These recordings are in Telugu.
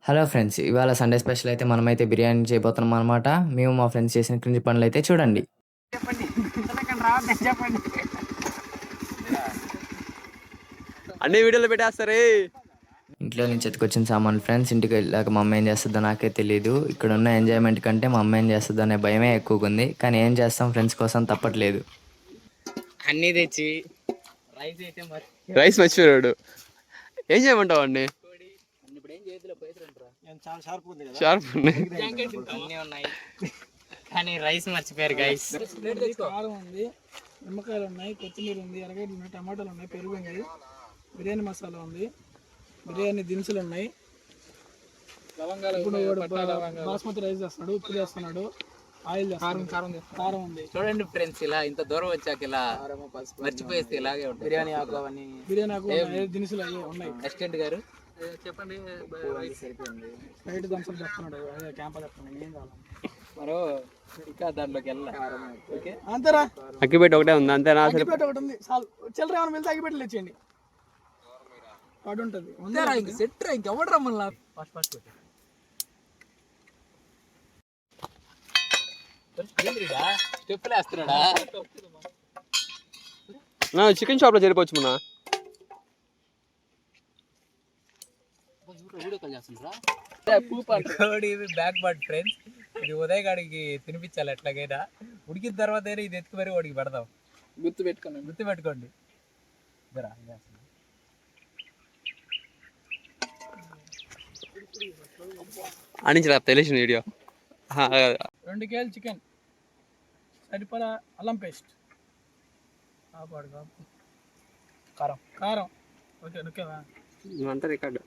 హలో ఫ్రెండ్స్, ఇవాళ సండే స్పెషల్ అయితే మనమైతే బిర్యానీ చేయబోతున్నాం అనమాట. మేము మా ఫ్రెండ్స్ చేసిన క్రింది పనులు అయితే చూడండి. అన్ని వీడియోలు పెట్టేస్తారే. ఇంట్లో నుంచి ఎత్తుకొచ్చిన సామాన్లు ఫ్రెండ్స్. ఇంటికి వెళ్ళాక మా అమ్మ ఏం చేస్తుందో నాకే తెలియదు. ఇక్కడ ఉన్న ఎంజాయ్మెంట్ కంటే మా అమ్మ ఏం చేస్తుందో అనే భయమే ఎక్కువగా ఉంది. కానీ ఏం చేస్తాం, ఫ్రెండ్స్ కోసం తప్పట్లేదు. అన్నీ తెచ్చి రైస్ మర్చిపోయాడు. ఏం చేయమంటావు అండి? షార్ప్ ఉన్నాయి. అన్నీ ఉన్నాయి కానీ రైస్ మర్చిపోయారు గైస్. కారం ఉంది, నిమ్మకాయలు ఉన్నాయి, కొత్తిమీర ఉంది, ఎర్రగడ్డలు ఉన్నాయి, టమాటాలు ఉన్నాయి, పెరుగు ఉంది, బిర్యానీ మసాలా ఉంది, బిర్యానీ దినుసులు ఉన్నాయి. ఇప్పుడు బాస్మతి రైస్ చేస్తున్నాడు, ఉప్పు చేస్తున్నాడు, ఆయిల్ కారం ఉంది. చూడండి ఫ్రెండ్స్, ఇలా ఇంత దూరం వచ్చాక ఇలా మర్చిపోయేస్తే ఇలాగే ఉంటుంది. బిర్యానీ ఆకు అవన్నీ బిర్యానీ ఆకు దినుసులు అవి ఉన్నాయి. అసిస్టెంట్ గారు చెప్పండి. బయట దంచులు చెప్తున్నాడు, అదే క్యాంపా చెప్తున్నాడు. ఏం కావాలి మరో ఇంకా దాంట్లోకి ఓకే అంతేరా. అగ్గిపెట్టి ఒకటే ఉంది అంతేనా? అగ్గిపెట్టి ఒకటి ఉంది, చాలు. చిల్లర ఏమైనా వెళ్తే అగ్గిపెట్టలు ఇచ్చేయండి, వాడు ఉంటుంది. ఇంక సెట్ ఇంకెవడు రమ్మల్లా. స్టెప్పులు వేస్తున్నాడా? చికెన్ షాప్ లో చేరిపోవచ్చు మొన్న. బ్యాక్ బర్డ్ ఫ్రెండ్స్, ఇది ఉదయ్ గాడికి తినిపించాలి ఎట్లాగైనా. ఉడికిన తర్వాత ఇది ఎత్తుకు మరి వాడికి పెడతాం. గుర్తు పెట్టుకోండి. అనించి రా తెలిసిన వీడియో. 2 కేజీలు చికెన్, సరిపడా అల్లం పేస్ట్, కారం ఓకే. ఓకేవా? అంతా రికార్డు.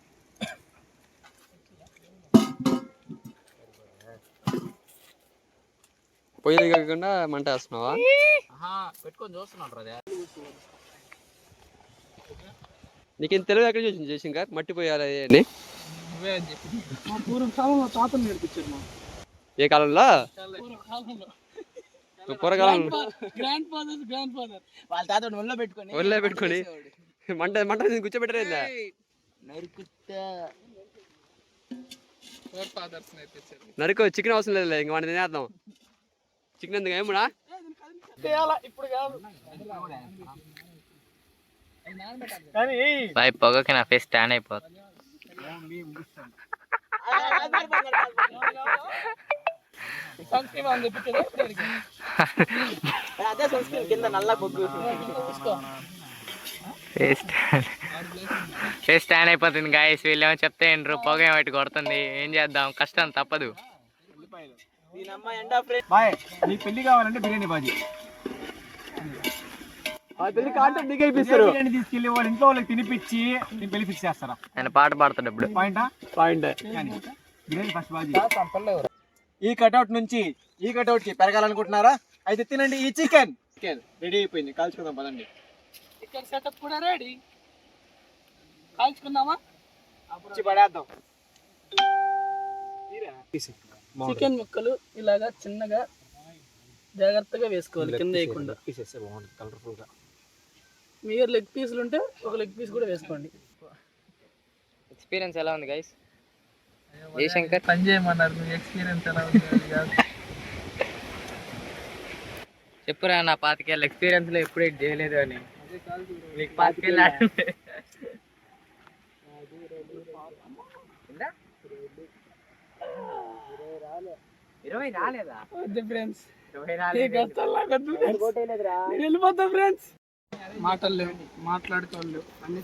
పొయ్యి కాకుండా మంట వేస్తున్నావా? పెట్టుకొని చూస్తున్నాడు. నీకేం తెలుగు ఎక్కడ చూసింది జయశంకర్? మట్టి పోయాలి అని మా పూర్వం కాలంలో తాతలు నేర్పించారు. మా ఏ కాలంలో? పూర్వకాలం గ్రాండ్ ఫాదర్ వాళ్ళ తాత ఒళ్ళో పెట్టుకొని మంట కూర్చోబెట్టరేందా? నరుకు చికెన్ అవసరం లేదు, ఇంక వాడిని తినేద్దాం. చికెన్ ఎందుకు ఏముడా? ఇప్పుడు కాదు. పొగకి నా ఫేస్ స్టాండ్ అయిపోతుంది. ఫేస్ స్టాండ్ అయిపోతుంది గాయస్. వీళ్ళేమో చెప్తే ఏంట్రు, పొగ ఏమిటి కొడుతుంది. ఏం చేద్దాం, కష్టం తప్పదు. నీకు పెళ్లి కావాలంటే బిర్యానీ బాజీ. పెళ్లి కాంటే బిర్యానీ తీసుకెళ్ళి వాళ్ళ ఇంట్లో వాళ్ళకి తినిపించి నేను పెళ్లి ఫిక్స్ చేస్తారా? ఆయన పాట పాడతాడు ఇప్పుడు. పాయింట్ బిర్యానీ ఫస్ట్ బాజీ. ఈ కటౌట్ నుంచి ఈ కటౌట్ కి పెరగాలనుకుంటున్నారా? అయితే తినండి ఈ చికెన్. రెడీ అయిపోయింది, కాల్చుకుందాం పదండి. చికెన్ సెటప్ కూడా రెడీ, కాల్చుకుందామా? పడేద్దాం. చికెన్ ముక్కలు ఇలాగా చిన్నగా జాగ్రత్తగా వేసుకోవాలి, కింద వేయకుండా. కలర్ఫుల్ గా మీరు లెగ్ పీసులు ఉంటే ఒక లెగ్ పీస్ కూడా వేసుకోండి. ఎక్స్పీరియన్స్ ఎలా ఉంది గైస్? జయశంకర్ పని చేయమన్నారు, మీ ఎక్స్పీరియన్స్ ఎలా ఉంది? చెప్పురా, నా 25 ఏళ్ళ ఎక్స్పీరియన్స్ లో ఎప్పుడు చేయలేదు అని. మీకు 25 ఏళ్ళు 20 రాలేదా? ఫ్రెండ్స్ 20 రాలేదు. వెళ్ళిపోతా ఫ్రెండ్స్. మాటలు లేవు, మాట్లాడుకోలేవు, అన్ని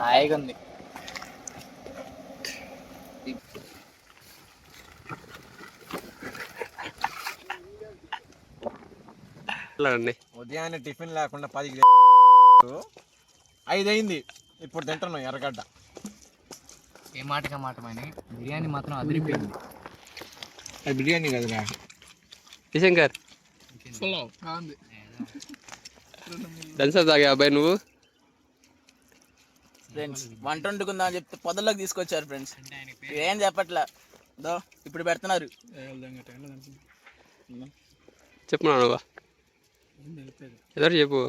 హాయిగా ఉంది. ఉదయాన్నే టిఫిన్ లేకుండా 10 5 అయింది. ఇప్పుడు తింటున్నాం ఎర్రగడ్డ. ఏ మాటగా మాట అని బిర్యానీ మాత్రం అదిరిపోయింది. అది బిర్యానీ కదరా జయశంకర్. దంసా తాగా అబ్బాయి నువ్వు? ఫ్రెండ్స్ వంట వండుకుందాం అని చెప్తే పొదల్లోకి తీసుకొచ్చారు ఫ్రెండ్స్. ఏం చెప్పట్లా, ఇప్పుడు పెడుతున్నారు. చెప్పు నువ్వు, ఎదురు చెప్పు.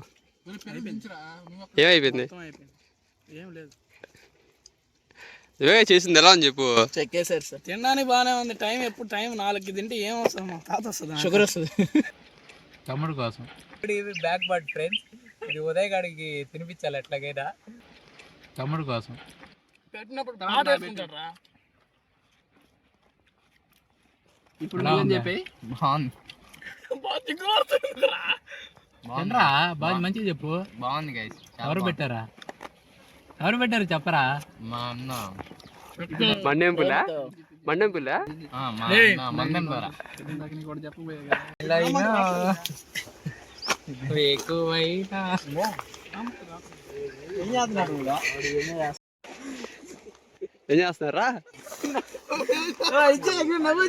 ఏమైపోయింది? ఏం లేదు. ఇవే చేసింది ఎలా అని చెప్పు. చెక్కేసారు సార్. తినడానికి బాగానే ఉంది. టైం ఎప్పుడు టైం 4కి తింటే ఏం వస్తుంది? తాత వస్తుంది, షుగర్ వస్తుంది. తమ్ముడు కోసం ఇది బ్యాక్ బర్డ్ ఫ్రెండ్స్. ఇది ఉదయ్ గాడికి తినిపించాలి ఎట్లాగైనా. తమ్ముడు కోసం పెట్టినప్పుడు తాత వేసుకుంటాడు రా. ఇప్పుడు ఏం చెప్పి బాగుంది. బాగా మంచిగా చెప్పు. బాగుంది గైస్. ఎవరు పెట్టారా? ఎవరు పెట్టారు చెప్పరా? మా అన్న మండేం పుల్లా మండేం పుల్లా మందం ద్వారా కూడా చెప్పబోయే ఎక్కువైనా ఏం చేస్తున్నారా? నవ్వు